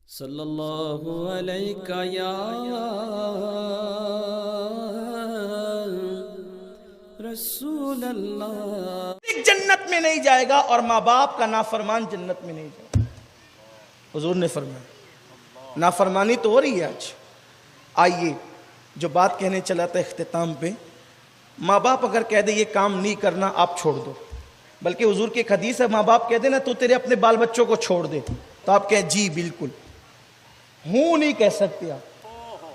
صلی اللہ علیہ یا رسول اللہ۔ جنت میں نہیں جائے گا اور ماں باپ کا نافرمان جنت میں نہیں جائے گا۔ حضور نے فرمایا نافرمانی تو ہو رہی ہے آج۔ آئیے جو بات کہنے چلا تھا اختتام پہ، ماں باپ اگر کہہ دے یہ کام نہیں کرنا آپ چھوڑ دو، بلکہ حضور کی ایک حدیث ہے، ماں باپ کہہ دے نا تو تیرے اپنے بال بچوں کو چھوڑ دے، تو آپ کہیں جی بالکل، ہوں نہیں کہہ سکتے آپ۔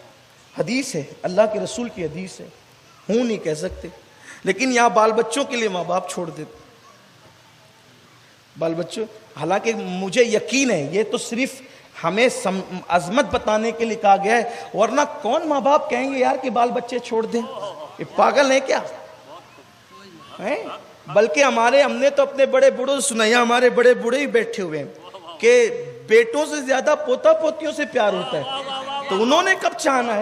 حدیث ہے، اللہ کے رسول کی حدیث ہے، ہوں نہیں کہہ سکتے، لیکن یہاں بال بچوں کے لیے ماں باپ چھوڑ دیتے۔ بال بچوں، حالانکہ مجھے یقین ہے یہ تو صرف ہمیں عظمت بتانے کے لیے کہا گیا ہے، ورنہ کون ماں باپ کہیں گے یار کہ بال بچے چھوڑ دیں، یہ پاگل ہیں کیا؟ بلکہ ہم نے تو اپنے بڑے بوڑھوں سے سنا، ہمارے بڑے بوڑھے ہی بیٹھے ہوئے ہیں کہ بیٹوں سے زیادہ پوتا پوتیوں سے پیار ہوتا ہے، تو انہوں نے کب چاہنا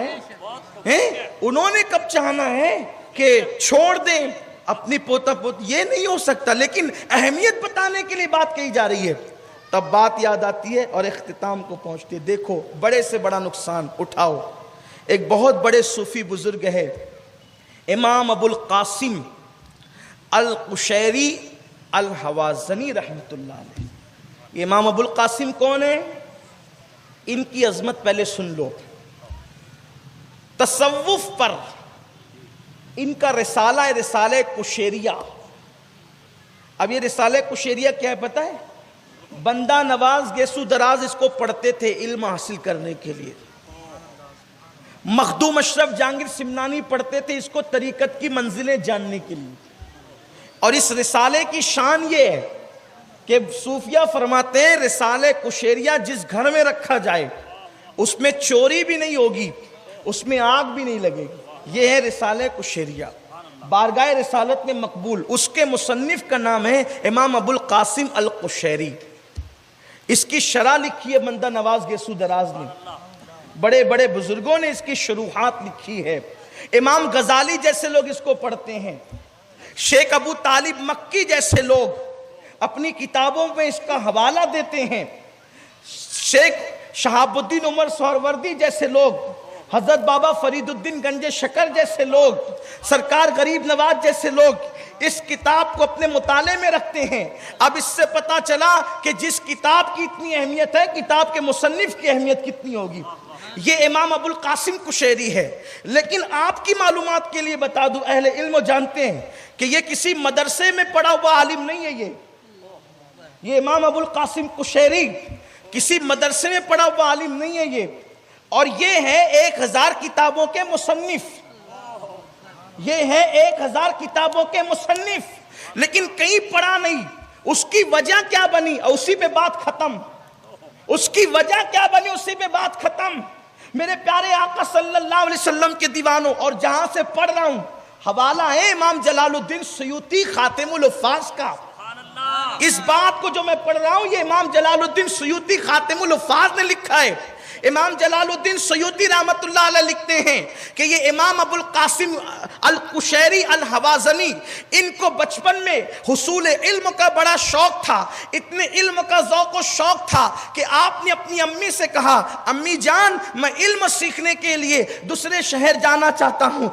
ہے کہ چھوڑ دیں اپنی پوتا پوتی؟ یہ نہیں ہو سکتا، لیکن اہمیت بتانے کے لیے بات کہی جا رہی ہے، تب بات یاد آتی ہے اور اختتام کو پہنچتی ہے۔ دیکھو بڑے سے بڑا نقصان اٹھاؤ۔ ایک بہت بڑے صوفی بزرگ ہے امام ابو القاسم القشیری الحوازنی رحمۃ اللہ علیہ۔ یہ امام ابو القاسم کون ہے؟ ان کی عظمت پہلے سن لو۔ تصوف پر ان کا رسالہ ہے، رسالہ کشیریہ۔ اب یہ رسالہ کشیریہ کیا ہے پتہ ہے؟ بندہ نواز گیسو دراز اس کو پڑھتے تھے علم حاصل کرنے کے لیے، مخدوم اشرف جہانگیر سمنانی پڑھتے تھے اس کو طریقت کی منزلیں جاننے کے لیے۔ اور اس رسالے کی شان یہ ہے کہ صوفیہ فرماتے ہیں رسالہ کشیریہ جس گھر میں رکھا جائے اس میں چوری بھی نہیں ہوگی، اس میں آگ بھی نہیں لگے گی۔ یہ ہے رسالہ کشیریہ، بارگاہ رسالت میں مقبول۔ اس کے مصنف کا نام ہے امام ابو القاسم القشیری۔ اس کی شرح لکھی ہے بندہ نواز گیسو دراز نے، بڑے بڑے بزرگوں نے اس کی شروحات لکھی ہے۔ امام غزالی جیسے لوگ اس کو پڑھتے ہیں، شیخ ابو طالب مکی جیسے لوگ اپنی کتابوں میں اس کا حوالہ دیتے ہیں، شیخ شہاب الدین عمر سہروردی جیسے لوگ، حضرت بابا فرید الدین گنج شکر جیسے لوگ، سرکار غریب نواز جیسے لوگ اس کتاب کو اپنے مطالعے میں رکھتے ہیں۔ اب اس سے پتا چلا کہ جس کتاب کی اتنی اہمیت ہے، کتاب کے مصنف کی اہمیت کتنی ہوگی۔ یہ امام ابو القاسم کشیری ہے۔ لیکن آپ کی معلومات کے لیے بتا دوں، اہل علم جانتے ہیں کہ یہ کسی مدرسے میں پڑھا ہوا عالم نہیں ہے۔ یہ امام ابو القاسم کشیری کسی مدرسے میں پڑھا ہوا عالم نہیں ہے یہ، اور یہ ہے 1000 کتابوں کے مصنف۔ یہ ہے 1000 کتابوں کے مصنف، لیکن کہیں پڑھا نہیں۔ اس کی وجہ کیا بنی؟ اسی پہ بات ختم۔ اس کی وجہ کیا بنی؟ اسی پہ بات ختم۔ میرے پیارے آقا صلی اللہ علیہ وسلم کے دیوانوں، اور جہاں سے پڑھ رہا ہوں حوالہ ہے امام جلال الدین سیوطی خاتم الحفاظ کا۔ اس بات کو جو میں پڑھ رہا ہوں یہ امام جلال الدین سیوطی خاتم الحفاظ نے لکھا ہے۔ امام جلال الدین سیوطی رحمت اللہ علیہ لکھتے ہیں کہ یہ امام ابو القاسم القشیری الحوازنی، ان کو بچپن میں حصول علم کا بڑا شوق تھا، اتنے علم کا ذوق و شوق تھا کہ آپ نے اپنی امی سے کہا امی جان میں علم سیکھنے کے لیے دوسرے شہر جانا چاہتا ہوں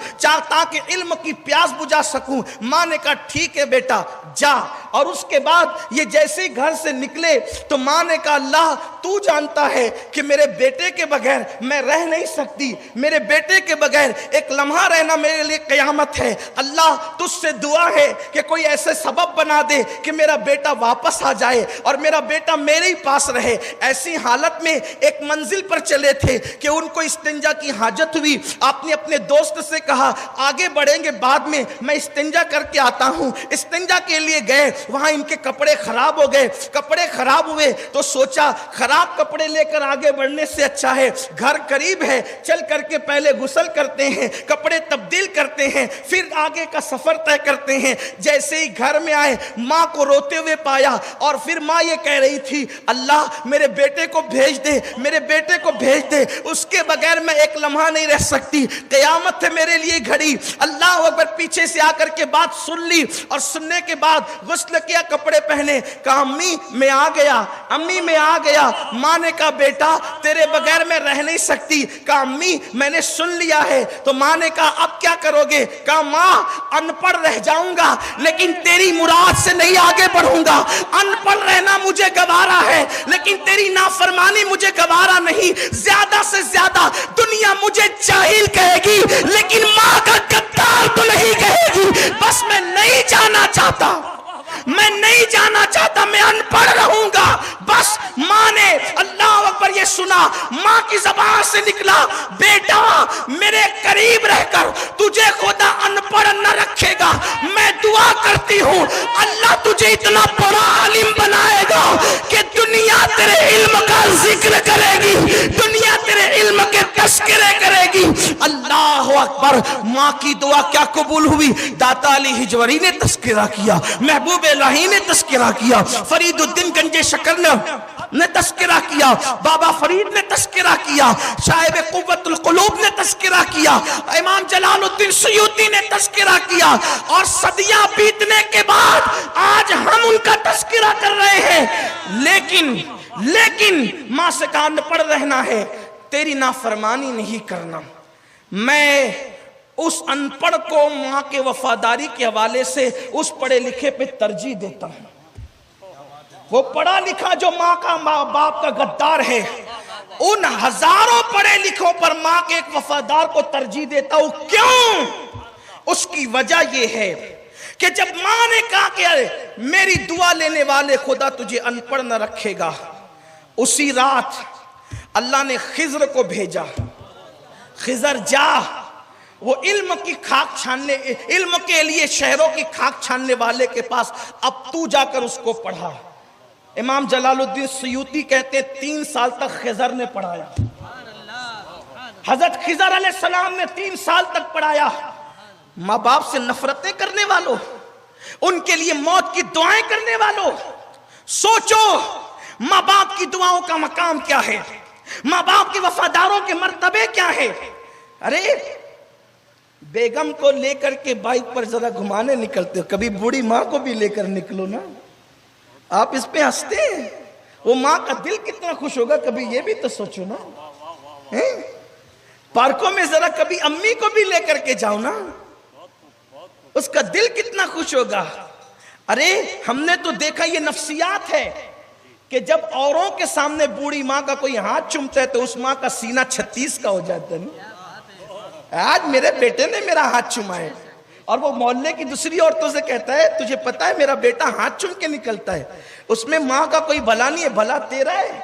تاکہ علم کی پیاس بجھا سکوں۔ ماں نے کہا ٹھیک ہے بیٹا جا، اور اس کے بعد یہ جیسے ہی گھر سے نکلے تو ماں نے کہا اللہ تو جانتا ہے کہ میرے بیٹے کے بغیر میں رہ نہیں سکتی، میرے بیٹے کے بغیر ایک لمحہ رہنا میرے لیے قیامت ہے، اللہ تجھ سے دعا ہے کہ کوئی ایسے سبب بنا دے کہ میرا بیٹا واپس آ جائے اور میرا بیٹا میرے ہی پاس رہے۔ ایسی حالت میں ایک منزل پر چلے تھے کہ ان کو استنجا کی حاجت ہوئی۔ آپ نے اپنے دوست سے کہا آگے بڑھیں گے بعد میں استنجا کر کے آتا ہوں۔ استنجا کے لیے گئے، وہاں ان کے کپڑے خراب ہو گئے۔ کپڑے خراب ہوئے تو سوچا خراب کپڑے لے کر آگے بڑھنے سے اچھا ہے گھر قریب ہے، چل کر کے پہلے غسل کرتے ہیں، کپڑے تبدیل کرتے ہیں، پھر آگے کا سفر طے کرتے ہیں۔ جیسے ہی گھر میں آئے ماں کو روتے ہوئے پایا، اور پھر ماں یہ کہہ رہی تھی اللہ میرے بیٹے کو بھیج دے، میرے بیٹے کو بھیج دے، اس کے بغیر میں ایک لمحہ نہیں رہ سکتی، قیامت ہے میرے لیے گھڑی۔ اللہ اکبر، پیچھے سے آ کر کے بات سن لی، اور سننے کے بعد غسل غسل کیا, کپڑے پہنے, کہا امی میں آ گیا, امی میں آ گیا. ماں نے کہا بیٹا تیرے بغیر میں رہ نہیں سکتی. کہا امی میں نے سن لیا ہے. تو ماں نے کہا اب کیا کرو گے؟ کہا ماں ان پڑھ رہ جاؤں گا لیکن تیری مراد سے نہیں آگے بڑھوں گا. ان پڑھ رہنا مجھے گوارا ہے لیکن تیری نافرمانی مجھے گوارا نہیں. زیادہ سے زیادہ دنیا مجھے جاہل کہے گی لیکن ماں کا غدار تو نہیں کہے گی. بس میں نہیں جانا چاہتا, میں نہیں جانا چاہتا, میں ان پڑھ رہوں گا. بس ماں نے اللہ اکبر یہ سنا, ماں کی زبان سے نکلا بیٹا میرے قریب رہ کر تجھے خدا ان پڑھ نہ رکھے گا. میں دعا کرتی ہوں اللہ تجھے اتنا بڑا عالم بنائے گا کہ دنیا تیرے علم کا ذکر کرے گی, دنیا تیرے علم کے تذکرے کرے گی. اللہ اکبر. ماں کی دعا کیا قبول ہوئی؟ داتا علی ہجوری نے تذکرہ کیا, محبوب الہی نے تذکرہ کیا, فرید الدین گنج شکر نے تذکرہ کیا, بابا فرید نے تذکرہ کیا, صاحب قوت القلوب نے تذکرہ کیا, امام جلال الدین سیوطی نے تذکرہ کیا. اور صدیاں بیتنے کے بعد آج ہم ان کا تذکرہ کر رہے ہیں. لیکن ماں سے کہا نہ پڑھ رہنا ہے, تیری نافرمانی نہیں کرنا. میں اس ان پڑھ کو ماں کے وفاداری کے حوالے سے اس پڑھے لکھے پہ ترجیح دیتا ہوں. وہ پڑھا لکھا جو ماں کا ماں باپ کا غدار ہے, ان ہزاروں پڑھے لکھوں پر ماں کے ایک وفادار کو ترجیح دیتا ہوں. کیوں؟ اس کی وجہ یہ ہے کہ جب ماں نے کہا کہ میری دعا لینے والے خدا تجھے ان پڑھ نہ رکھے گا, اسی رات اللہ نے خضر کو بھیجا. خضر جا, وہ علم کی خاک چھاننے, علم کے لیے شہروں کی خاک چھاننے والے کے پاس, اب تو جا کر اس کو پڑھا. امام جلال الدین سیوطی کہتے 3 سال تک خضر نے پڑھایا. حضرت خضر علیہ السلام نے 3 سال تک پڑھایا. ماں باپ سے نفرتیں کرنے والوں, ان کے لیے موت کی دعائیں کرنے والوں, سوچو ماں باپ کی دعاؤں کا مقام کیا ہے, ماں باپ کے وفاداروں کے مرتبے کیا ہے. ارے بیگم کو لے کر کے بائک پر ذرا گھمانے نکلتے ہو, کبھی بوڑھی ماں کو بھی لے کر نکلو نا. آپ اس پہ ہنستے ہیں, وہ ماں کا دل کتنا خوش ہوگا, کبھی یہ بھی تو سوچو نا. پارکوں میں ذرا کبھی امی کو بھی لے کر کے جاؤ نا, اس کا دل کتنا خوش ہوگا. ارے ہم نے تو دیکھا یہ نفسیات ہے کہ جب اوروں کے سامنے بوڑھی ماں کا کوئی ہاتھ چومتا ہے تو اس ماں کا سینہ 36 کا ہو جاتا ہے نا. آج میرے بیٹے نے میرا ہاتھ چوما ہے, اور وہ محلے کی دوسری عورتوں سے کہتا ہے تجھے پتا ہے میرا بیٹا ہاتھ چوم کے نکلتا ہے. اس میں ماں کا کوئی بھلا نہیں ہے, بھلا تیرا ہے.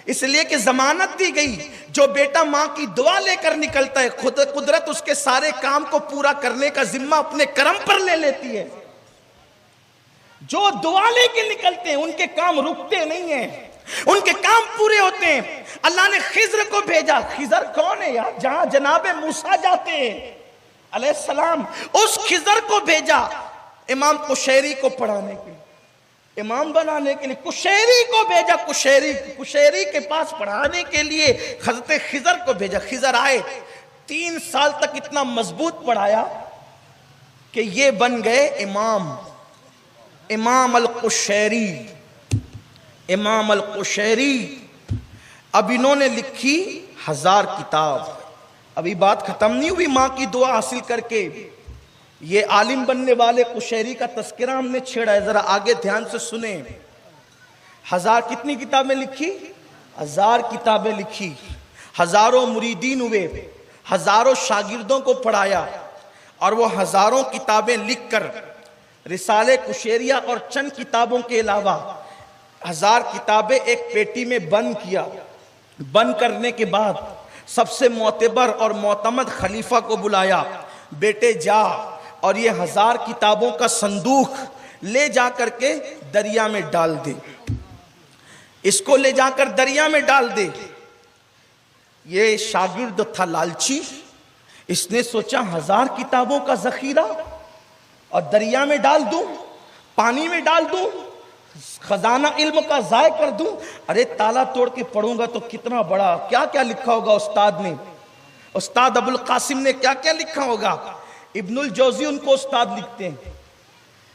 اس لیے کہ ضمانت دی گئی, جو بیٹا ماں کی دعا لے کر نکلتا ہے خود قدرت اس کے سارے کام کو پورا کرنے کا ذمہ اپنے کرم پر لے لیتی ہے. جو دعا لے کے نکلتے ہیں ان کے کام رکتے نہیں ہیں, ان کے کام پورے ہوتے ہیں. اللہ نے خضر کو بھیجا. خضر کون ہے یار؟ جہاں جناب موسیٰ جاتے ہیں علیہ السلام, اس خضر کو بھیجا امام قشیری کو پڑھانے کے لیے, امام بنانے کے لیے. قشیری کو بھیجا, قشیری کے پاس پڑھانے کے لیے حضرت خضر کو بھیجا. خضر آئے, 3 سال تک اتنا مضبوط پڑھایا کہ یہ بن گئے امام القشیری. امام القشیری. اب انہوں نے لکھی 1000 کتاب. ابھی بات ختم نہیں ہوئی. ماں کی دعا حاصل کر کے یہ عالم بننے والے قشیری کا تذکرہ ہم نے چھیڑا ہے, ذرا آگے دھیان سے سنیں. 1000 کتنی کتابیں لکھی؟ 1000 کتابیں لکھی. ہزاروں مریدین ہوئے, ہزاروں شاگردوں کو پڑھایا, اور وہ ہزاروں کتابیں لکھ کر رسالے قشیریہ اور چند کتابوں کے علاوہ 1000 کتابیں ایک پیٹی میں بند کیا. بند کرنے کے بعد سب سے معتبر اور معتمد خلیفہ کو بلایا, بیٹے جا اور یہ 1000 کتابوں کا صندوق لے جا کر کے دریا میں ڈال دے. اس کو لے جا کر دریا میں ڈال دے. یہ شاگرد تھا لالچی, اس نے سوچا 1000 کتابوں کا ذخیرہ اور دریا میں ڈال دوں, پانی میں ڈال دوں, خزانہ علم کا ضائع کر دوں. ارے تالا توڑ کے پڑھوں گا تو کتنا بڑا, کیا کیا لکھا ہوگا استاد نے, استاد ابو القاسم نے کیا کیا لکھا ہوگا. ابن الجوزی ان کو استاد لکھتے ہیں.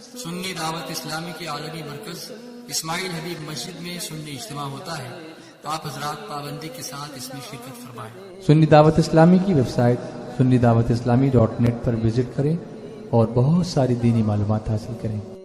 سنی دعوت اسلامی کے عالمی مرکز اسماعیل حبیب مسجد میں سنی اجتماع ہوتا ہے، آپ حضرات پابندی کے ساتھ اس میں شرکت فرمائیں۔ سنی دعوت اسلامی کی website sunni dawat islami.net پر وزٹ کریں اور بہت ساری دینی معلومات حاصل کریں۔